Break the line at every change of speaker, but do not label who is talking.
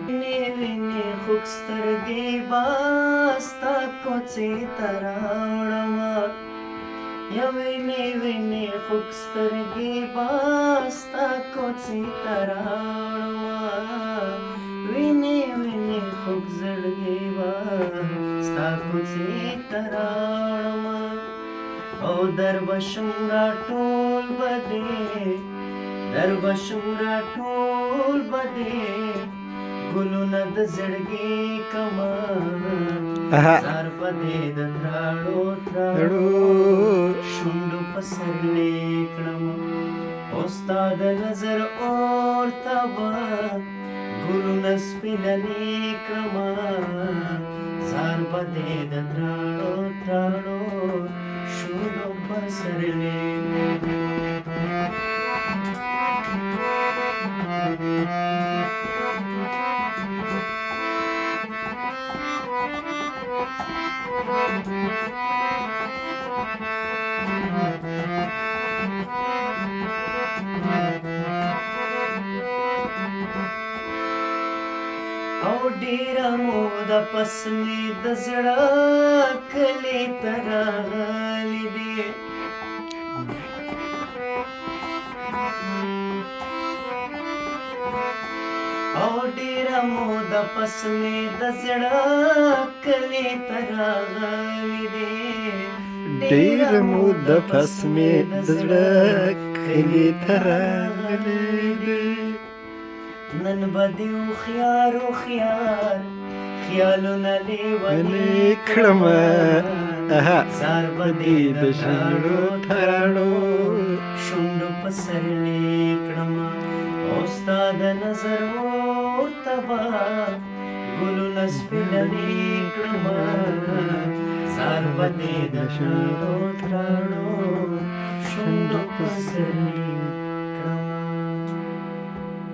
ویني خوکسترګې باستا کوڅې ته راوړمه یا ویني خوکسترګې باستا کوڅې ته راوړمه ویني خوږ زړګې باستا کوڅې ته راوړمه او دربشم راټول بده ګلونه د زړګي کما زار پدې د تراړو شونډو په سر لیکړم استاد نظر اور تبا ګلونه سپین لیکړم زار پدې د تراړو شونډو په سر لیکړم او ډیره موده پس مې د زړه کلي ته راغلی دی او ډیره موده پس مې د زړه کلي ته راغلی دی
ډیره موده پس مې د زړه کلي ته راغلی دی
نن به دې هوښیار خیالونه لیوني
کړمه
زار به دې د شاړو تراړو شونډو په سر لیکړمه او ستا د نظر ورته به ګلونه سپین لیکړمه زار به دې د شاړو تراړو شونډو په سر لیکړمه